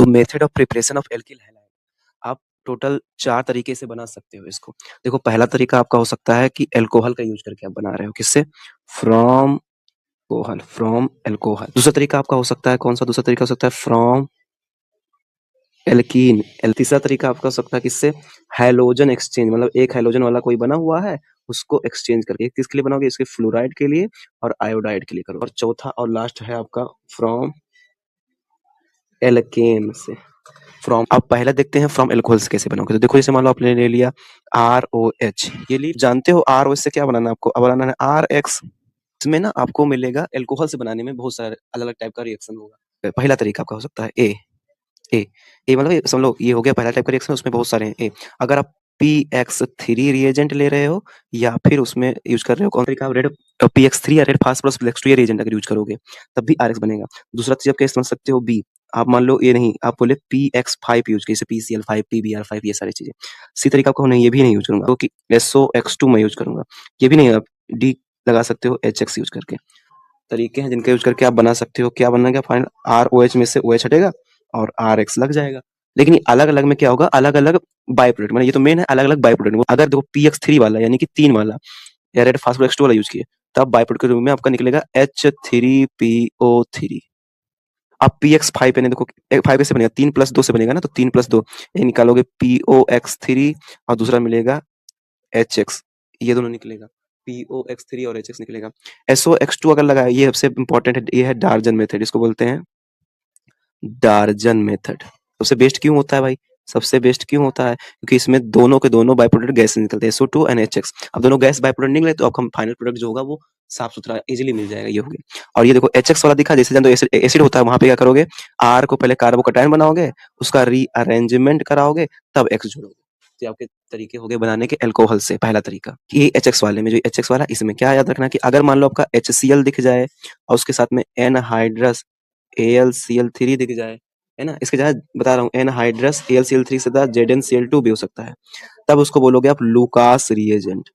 तो method of preparation of alkyl halide, आप total 4 तरीके से बना सकते हो इसको। देखो पहला तरीका आपका हो सकता है कि अल्कोहल का यूज करके आप बना रहे हो, किससे? From alcohol. दूसरा तरीका आपका हो सकता है, कौन सा दूसरा तरीका हो सकता है? From alkene. तीसरा तरीका आपका हो सकता है किससे? हैलोजन एक्सचेंज, मतलब एक हैलोजन वाला कोई बना हुआ है उसको एक्सचेंज करके। किसके लिए बनाओगे? इसके फ्लोराइड के लिए और आयोडाइड के लिए करो। और चौथा और लास्ट है आपका फ्रॉम एल्केन से। फ्रॉम, अब पहले देखते हैं फ्रॉम एल्कोहल से कैसे बनाओगे। तो देखो जैसे मान लो आपने ले लिया ROH, ये ली, जानते हो ROH से क्या बनाना है आपको? अब बनाना है RX। इसमें ना आपको मिलेगा एल्कोहल से बनाने में बहुत सारे अलग अलग टाइप का रिएक्शन होगा। पहला तरीका आपका हो सकता है ए मतलब समझ लो ये हो गया पहला टाइप का रिएक्शन, उसमें बहुत सारे हैं ए। अगर आप PX3 रिएजेंट ले रहे हो या फिर उसमें यूज कर रहे हो कौन तरीका? रेड PX3 या रेड फास्फोरस फ्लेक्स 2 ये रिएजेंट अगर यूज करोगे तब भी RX बनेगा। दूसरा चीज आप क्या समझ सकते हो? बी, आप मान लो ये नहीं, आप बोले PX5 यूज जैसे PCl5 PBr5 ये सारी चीजें। सी तरीका आपको नहीं, ये भी नहीं यूज करूंगा क्योंकि SOX2 मैं यूज करूंगा, ये भी नहीं, आप डी लगा सकते हो HX यूज करके। तरीके हैं जिनका यूज करके आप बना सकते हो। क्या बनना? क्या फाइनल ROH में से OH हटेगा और RX लग जाएगा। लेकिन ये अलग अलग में क्या होगा? अलग अलग बाई प्रोडक्ट, मतलब ये तो मेन है अलग अलग बाई प्रोडक्ट। अगर देखो PX3 वाला यानी कि 3 वाला या रेड फास्फोरस 2 वाला यूज किए तब बाई प्रोडक्ट के रूप में आपका निकलेगा H3PO3। अब PX5 पे देखो 5 कैसे बनेगा? 3+2 से बनेगा ना, तो 3+2 ये निकालोगे POX3 और दूसरा मिलेगा HX, ये दोनों निकलेगा POX3 और HX निकलेगा। SOX2 अगर लगा, ये सबसे इंपॉर्टेंट है, ये है डार्जन मेथड, इसको बोलते हैं डार्जन मेथड। सबसे बेस्ट क्यों होता है भाई? सबसे बेस्ट क्यों होता है? क्योंकि इसमें दोनों के दोनों बाई प्रोडक्ट गैस निकलते हैं, SO2 एंड HX। अब दोनों गैस बाई प्रोडक्ट निकले तो आपका फाइनल प्रोडक्ट जो होगा वो साफ सुथरा इजीली मिल जाएगा, ये हो गया। और ये देखो HX वाला दिखा, जैसे तो एसिड होता है, वहां पे क्या करोगे? R को पहले कार्बोकैटायन बनाओगे, उसका रीअरेंजमेंट कराओगे, तब X जोड़ोगे। तो आपके तरीके हो गए बनाने के अल्कोहल से। पहला तरीका ये HX वाले में, जो HX वाला इसमें क्या याद रखना कि अगर मान लो आपका HCl दिख जाए और उसके साथ में एनहाइड्रस AlCl3 दिख जाए, है ना, इसके जगह बता रहा हूँ एनहाइड्रस AlCl3 से ZnCl2 भी हो सकता है, तब उसको बोलोगे आप लूकास रिएजेंट,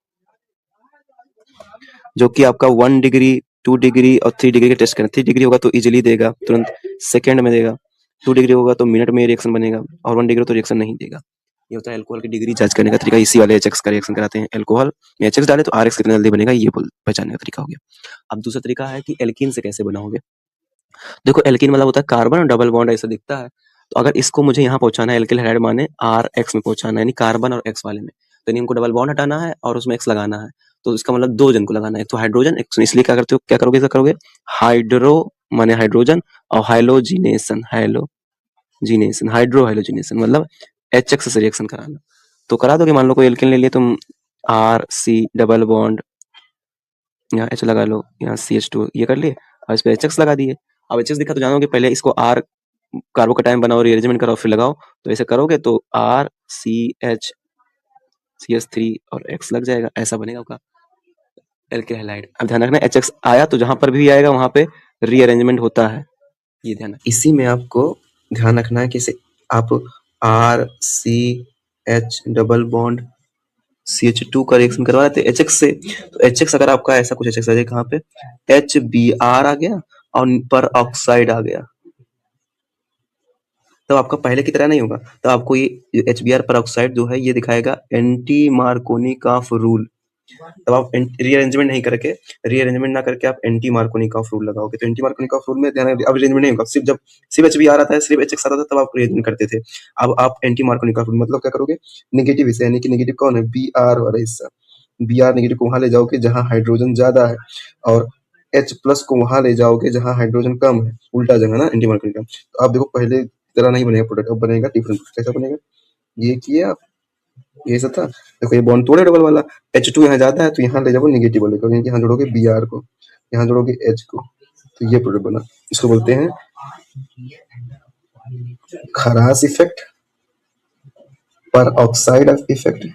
जो कि आपका 1 डिग्री 2 डिग्री और 3 डिग्री का टेस्ट करें। 3 डिग्री होगा तो इजीली देगा, तुरंत सेकंड में देगा। 2 डिग्री होगा तो मिनट में रिएक्शन बनेगा और 1 डिग्री तो रिएक्शन नहीं देगा। ये होता है अल्कोहल की डिग्री जज करने का तरीका। इसी वाले HX का रिएक्शन कराते हैं। अल्कोहल में HX डाले तो RX कितना जल्दी बनेगा, ये पहचानने का तरीका हो गया। अब दूसरा तरीका है कि एल्कीन से कैसे बनाओगे। देखो एल्कीन मतलब होता है कार्बन और डबल बॉन्ड ऐसा दिखता है, तो अगर इसको मुझे यहाँ पहुंचाना है एल्किल हैलाइड माने RX में पहुंचाना है, यानी कार्बन और X वाले में, तो इनको डबल बॉन्ड हटाना है और उसमें X लगाना है। तो इसका मतलब 2 जन को लगाना है, तो हाइड्रोजन X, इसलिए क्या करते हो, क्या करोगे, ऐसा करोगे हाइड्रो माने हाइड्रोजन और हाइलोजिनेशन हाइड्रो हाइलोजिनेशन मतलब HX से रिएक्शन कराना। तो करा दोगे। मान लो कोई एल्किन ले लिए तुम, RC डबल बॉन्ड, यहाँ H लगा लो, यहाँ CH2 ये कर लिए और इस पे HX लगा दिए। अब HX दिखा तो जानोगे पहले इसको R कार्बोकैटायन बनाओ, रीअरेंजमेंट कराओ, फिर लगाओ। तो ऐसे करोगे तो RCH CH3 और X लग जाएगा, ऐसा बनेगा आपका एल्किल हैलाइड। अब ध्यान रखना HX आया तो जहां पर भी आएगा वहां पे रीअरेंजमेंट होता है, ये ध्यान रखना। इसी में आपको ध्यान रखना है कि आप RCH डबल बॉन्ड CH2 का रिएक्शन करवा रहे थे HX से, तो HX अगर आपका ऐसा कुछ HX आ जाए, कहाँ पे HBr आ गया और पर ऑक्साइड आ गया, तो आपका पहले की तरह नहीं होगा। तो आपको ये HBr पर ऑक्साइड जो है ये दिखाएगा एंटी मार्कोनिकॉफ रूल। तब आप रीअरेंजमेंट नहीं करके, रीअरेंजमेंट ना करके आप एंटी मार्कोनिकॉफ रूल लगाओगे। तो एंटी मार्कोनिकॉफ रूल में ध्यान, अब रीअरेंजमेंट नहीं होगा, सिर्फ HBr आता है, सिर्फ HX आता था, तब आप रीअरेंजमेंट करते थे। अब आप एंटी मार्कोनिकॉफ रूल मतलब क्या करोगे, नेगेटिव हिस्सा, यानी कि नेगेटिव कौन है, Br वाला हिस्सा, Br नेगेटिव को वहां ले जाओगे जहां हाइड्रोजन ज्यादा है और H प्लस को वहां ले जाओगे जहां हाइड्रोजन कम है, उल्टा जगह ना एंटी मार्कोनिकॉफ। तो आप देखो पहले तरह नहीं बनेगा प्रोडक्ट, अब बनेगा डिफरेंट। कैसा बनेगा, ये किए आप, ये सब था। देखो ये बॉन्ड तोड़े डबल वाला, H2 यहाँ जाता है तो यहाँ ले जाओगे नेगेटिव वाले को, यहाँ जोड़ोगे Br को, यहाँ जोड़ोगे H को, तो ये प्रोडक्ट बना। इसको बोलते हैं खरास इफेक्ट, पर ऑक्साइड इफेक्ट,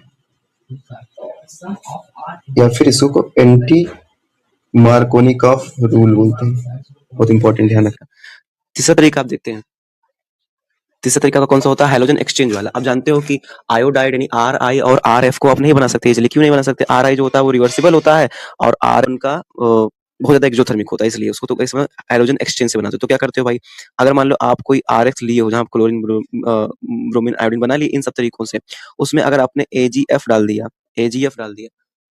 या फिर इसको एंटी मार्कोनिकॉफ रूल बोलते हैं। बहुत इंपॉर्टेंट, ध्यान रखना। तीसरा तरीका आप देखते हैं। तीसरा तरीका का कौन सा होता है, हैलोजन एक्सचेंज वाला। आप जानते हो कि आयोडाइड यानी RI और RF को आप नहीं बना सकते, इसलिए क्यों नहीं बना सकते, RI जो होता है वो रिवर्सिबल होता है और R का बहुत ज़्यादा एक्ज़ोथर्मिक होता है, इसलिए उसको तो इसमें हाइड्रोजन एक्सचेंज से बनाते हो। तो क्या करते हो भाई, अगर मान लो आप कोई आरएक्स लिए हो जहाँ क्लोरीन, ब्रोमीन, आयोडीन बना लिए इन सब तरीकों से, उसमें अगर आपने एजीएफ डाल दिया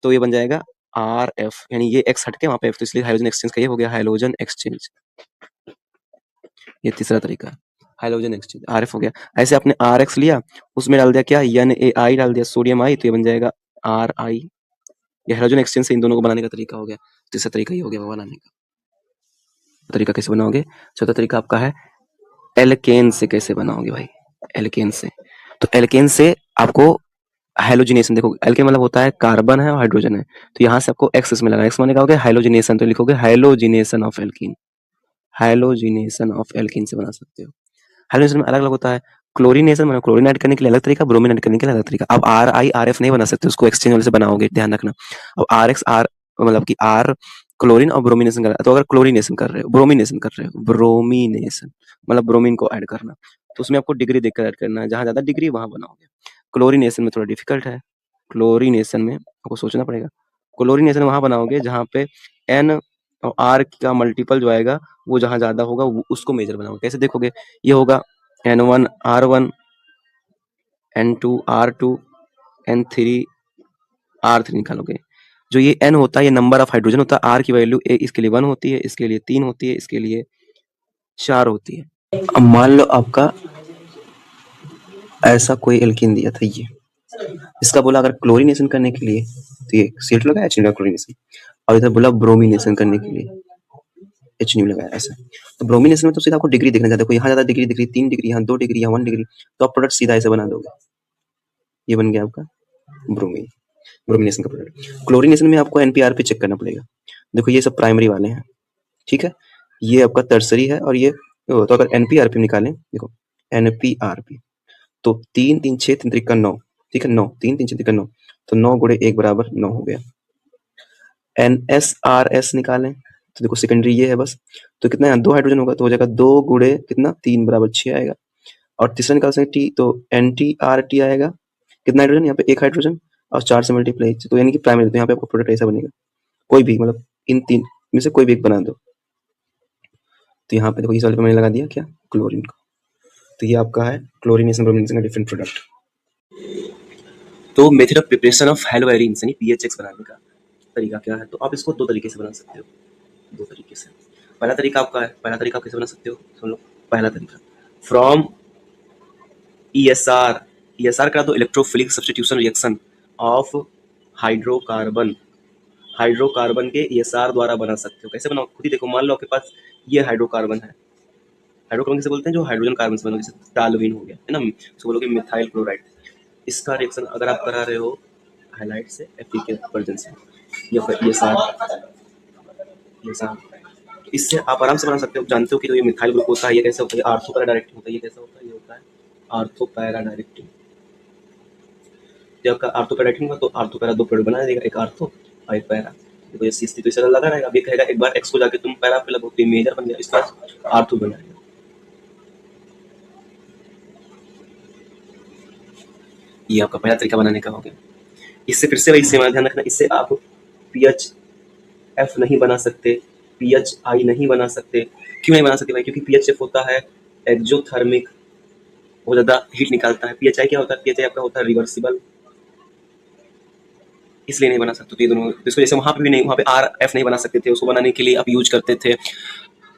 तो ये बन जाएगा आरएफ, यानी ये एक्स हट के वहाँ पे एफ, तो इसलिए हाइड्रोजन एक्सचेंज का ये हो गया हाइड्रोजन एक्सचेंज। ये तीसरा तरीका है, हाइड्रोजन एक्सचेंज, आरएफ हो गया। ऐसे आपने आरएक्स लिया, उसमें डाल दिया क्या, NaI डाल दिया, सोडियम आई, तो ये बन जाएगा RI। ये हाइड्रोजन एक्सचेंज से इन दोनों को बनाने का तरीका हो गया। तीसरा तरीका ये हो गया वो बनाने का। तरीका कैसे बनाओगे? चौथा तरीका आपका है एल्केन से कैसे बनाओगे भाई, एल्केन से। तो एल्केन से आपको हाइलोजिनेशन, देखो एल्केन मतलब होता है कार्बन है और हाइड्रोजन है, तो यहाँ से आपको एक्स इसमें लगा, एक्स माने क्या हो गया, हाइलोजिनेशन, तो लिखोगे halogenation of alkene, halogenation of alkene से बना सकते हो। हाइड्रोजन में अलग अलग होता है, क्लोरीनेशन मतलब क्लोरीन ऐड करने के लिए अलग तरीका, ब्रोमीन ऐड करने के लिए अलग तरीका। अब RI RF नहीं बना सकते, उसको एक्सचेंज वाले से बनाओगे, ध्यान रखना। अब RX R मतलब कि R क्लोरीन और ब्रोमिनेशन कर रहा है, तो अगर क्लोरीनेशन कर रहे हो, ब्रोमिनेशन मतलब ब्रोमीन को ऐड करना, तो उसमें आपको डिग्री देखकर ऐड करना है, जहाँ ज्यादा डिग्री वहां बनाओगे। क्लोरीनेशन में थोड़ा डिफिकल्ट है, क्लोरीनेशन में आपको सोचना पड़ेगा। क्लोरीनेशन वहां बनाओगे जहाँ पे N और R का मल्टीपल जो आएगा वो जहाँ ज्यादा होगा उसको मेजर बनाओगे। कैसे देखोगे, ये होगा N1 R1, N2 R2, N3 R3 निकालोगे। जो ये N होता है ये नंबर ऑफ हाइड्रोजन होता है, R की वैल्यू इसके लिए 1 होती है, इसके लिए 3 होती है, इसके लिए 4 होती है। अब मान लो आपका ऐसा कोई एल्कीन दिया था ये, इसका बोला अगर क्लोरीनेशन करने के लिए, तो ये सीट लगाया H क्लोरीनेशन, और इधर बोला ब्रोमिनेशन करने के लिए H लगाया ऐसा। तो ब्रोमिनेशन में तो सीधा आपको डिग्री देखना चाहते हो, यहाँ ज्यादा डिग्री दिख रही, 3 डिग्री, यहाँ 2 डिग्री, यहाँ 1 डिग्री, तो आप प्रोडक्ट सीधा ऐसे बना दोगे, ये बन गया आपका ब्रोमीन, ब्रोमिनेशन का प्रोडक्ट। क्लोरीनेशन में आपको NP/RP चेक करना पड़ेगा। देखो ये सब प्राइमरी वाले हैं, ठीक है, ये आपका टर्सरी है, और ये तो अगर NP/RP निकालें, देखो NP/RP, तो 3 3 6 3 3 9, ठीक है, 9 3 3 6 3 9, तो 9 गुणे 1 बराबर 9 हो गया। NSRS निकालें, तो देखो सेकेंडरी ये है बस, तो कितना है, 2 हाइड्रोजन होगा, तो हो जाएगा 2 गुणे कितना, 3 बराबर 6 आएगा। और तीसरा निकाल सकते T, तो NTRT आएगा, कितना हाइड्रोजन, यहाँ पे 1 हाइड्रोजन और 4 से मल्टीप्लाई, तो यानी कि प्राइमरी, तो यहाँ पे आपको प्रोडक्ट ऐसा बनेगा, कोई भी मतलब इन 3 में से कोई भी एक बना दो। तो यहाँ पे देखो इस वाले पे मैंने लगा दिया क्या, क्लोरीन को, तो ये आपका है क्लोरीनेशन ब्रोमिनेशन का डिफरेंट प्रोडक्ट। तो मेथड ऑफ प्रिपरेशन ऑफ हेलोएरिन्स यानी PHX बनाने का तरीका क्या है, तो आप इसको 2 तरीके से बना सकते हो, 2 तरीके से। पहला तरीका आपका है, पहला तरीका आप कैसे बना सकते हो, सुन लो। पहला तरीका फ्रॉम ESR का तो electrophilic substitution reaction of hydrocarbon, hydrocarbon के ESR द्वारा बना सकते हो। कैसे बनाओ खुद ही देखो, मान लो आपके पास ये हाइड्रोकार्बन है, हाइड्रोकार्बन किसे बोलते हैं, जो हाइड्रोजन कार्बन से बना, जैसे टालुइन हो गया है ना, उसको बोलोगे मिथाइल क्लोराइड। इसका रिएक्शन अगर आप करा रहे हो हाइलाइट से Fe के वर्जन से, या फिर ESR, इससे आप आराम से बना सकते हो। जानते हो कि तो ये मिथाइल ग्रुप होता है, ये कैसे होता है, आर्थो पैरा डायरेक्टिव होता है, ये कैसा होता है, ये होता है आर्थो पैरा डायरेक्टिव। जब आपका आर्थो पैरा डायरेक्टिव होगा तो आर्थो पैरा 2 प्रोडक्ट बना देगा, एक आर्थो और एक पैरा। देखो ये CH3 तो इसे लगा रहेगा, अब ये कहेगा एक बार X को जाके तुम पैरा पे लगो, तो मेजर बन गया, इसका आर्थो बन जाएगा। ये आपका पहला तरीका बनाने का हो गया। इससे फिर से वही सेम ध्यान रखना, इससे आप PHF नहीं बना सकते, PHI नहीं बना सकते। क्यों नहीं बना सकते भाई, क्योंकि PHF होता है एक्जोथर्मिक, बहुत ज्यादा हीट निकालता है। PHI क्या होता है, PHI आपका होता है रिवर्सिबल, इसलिए नहीं बना सकते। तो ये दोनों, इसको जैसे वहां पे भी नहीं, वहां पे RF नहीं बना सकते थे, उसको बनाने के लिए आप यूज करते थे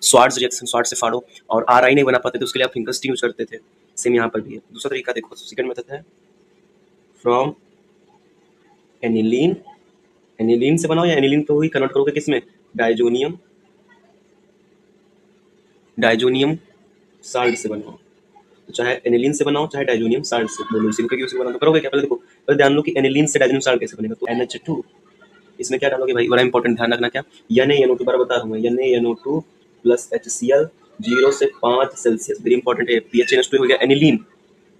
स्वार्ट्ज रिएक्शन, स्वार्ट्ज से फाड़ो, और RI नहीं बना पाते थे, उसके लिए आप फिंगर्स यूज करते थे। सेम यहाँ पर भी है। दूसरा तरीका देखो, सेकंड मेथड है फ्रॉम एनिलीन, एनिलीन से बनाओ, या एनिलीन को ही कन्वर्ट करोगे किसमें, डाइजोनियम, डाइजोनियम साल्ट से बनाओ। तो चाहे एनिलीन से बनाओ चाहे डाइजोनियम साल्ट से, दोनों सिंपल यूज बनाओ। तो करोगे क्या, पहले देखो, पहले ध्यान लो कि एनिलीन से डाइजोनियम साल्ट कैसे बनेगा। तो NH2, इसमें क्या डालोगे भाई, बड़ा इंपॉर्टेंट, ध्यान रखना क्या, NaNO2 बार बता रहा हूँ, NaNO2 प्लस HCl 0 से 5 सेल्सियस, वेरी इंपॉर्टेंट है। PHNH2 हो गया एनिलीन,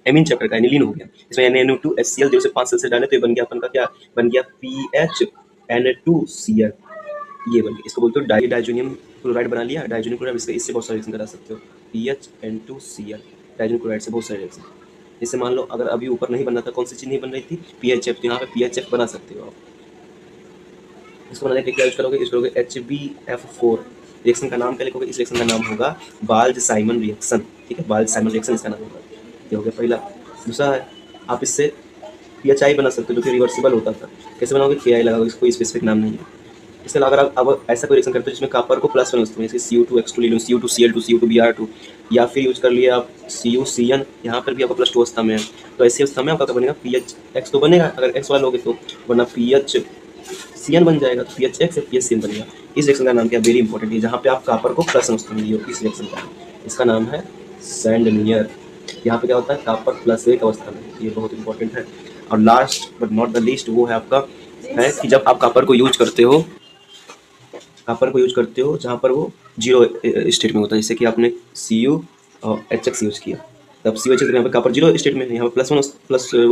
एमीन चक्र का एनिलीन हो गया। इसमें NaNO2 HCl 0 से 5 सेल्सियस डाले, तो ये बन गया अपन का क्या, बन गया PHN2Cl, ये बन गया। इसको बोलते हो डाइजोनियम क्लोराइड बना लिया, डाइजोनियम क्लोराइड, इससे बहुत सारे रिएक्शन करा सकते हो, PHN2Cl, डाइजोनियम क्लोराइड से बहुत सारे रिएक्शन। जैसे मान लो अगर अभी ऊपर नहीं बन रहा था, कौन सी चीज नहीं बन रही थी, PHF, तो यहाँ पे PHF बना सकते हो आप, इसको बनाने के लिए क्या यूज करोगे, यूज करोगे HbF4 रिएक्शन का नाम क्या लिखोगे, इस रिएक्शन का नाम होगा बाल्ज साइमन रिएक्शन, ठीक है, बाल्ज साइमन रिएक्शन इसका नाम होगा। ये हो गया पहला। दूसरा है आप इससे PHI बना सकते हो जो कि रिवर्सिबल होता था, कैसे बनाओगे, KI लगाओगे, इसको कोई स्पेसिफिक नाम नहीं है। इसके अलावा अगर आप अब ऐसा कोई रिएक्शन करते हो जिसमें कॉपर को प्लस वन वस्तु में, जैसे Cu2X2 ले लो, Cu2Cl2 Cu2Br2, या फिर यूज कर लिया आप CuCN, यहाँ पर भी आपका +2 अवस्था में है, तो ऐसी अवस्था में आपका क्या बनेगा, PHX तो बनेगा अगर X वाला लोगे तो, वरना PHCN बन जाएगा, तो PHX या PHCN बनेगा। इस रिएक्शन का नाम क्या, वेरी इंपॉर्टेंट है, जहाँ पे आप कॉपर को प्लस वन वस्तु में लियो, इस रिएक्शन का इसका नाम है सैंडनियर। यहाँ पे क्या होता है, कॉपर +1 अवस्था में, ये बहुत इंपॉर्टेंट है। और last but not the least वो है आपका, है कि जब आप कॉपर को यूज करते हो, कॉपर को यूज करते हो जहाँ पर वो जीरो स्टेट में होता है, जैसे कि आपने Cu और HX यूज किया, तब CuHX यहाँ पे कॉपर जीरो स्टेट में है, यहाँ पे +1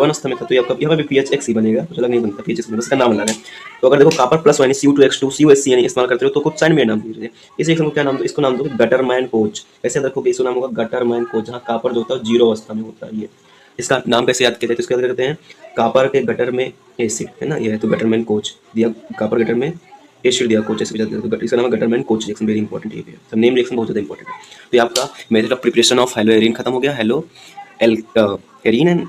अवस्था में था, तो आपका यहाँ पे भी PHX ही बनेगा, कुछ अलग नहीं बनता, PHX बनेगा, उसका नाम अलग है। तो अगर देखो कॉपर प्लस यानी Cu2X2 CuSCN इस्तेमाल करते हो तो कुछ साइन में नाम दीजिए, इस रिएक्शन को क्या नाम दो, इसको नाम दो गटरमैन कोच। कैसे रखोगे, इसको नाम होगा गटरमैन कोच, जहाँ कॉपर जो होता है जीरो अवस्था में होता है। ये इसका नाम कैसे याद किया जाए, तो इसका याद करते हैं कॉपर के गटर में एसिड, है ना, ये है, तो गटरमैन कोच दिया, कॉपर गटर में एसिड दिया, कोच ऐसे तो इसका नाम है Gattermann coach reaction, very important है, सब नेम रिएक्शन बहुत ज़्यादा इंपॉर्टेंट है। तो ये आपका method of preparation of hello Erin खत्म हो गया, हेलो एरिन एंड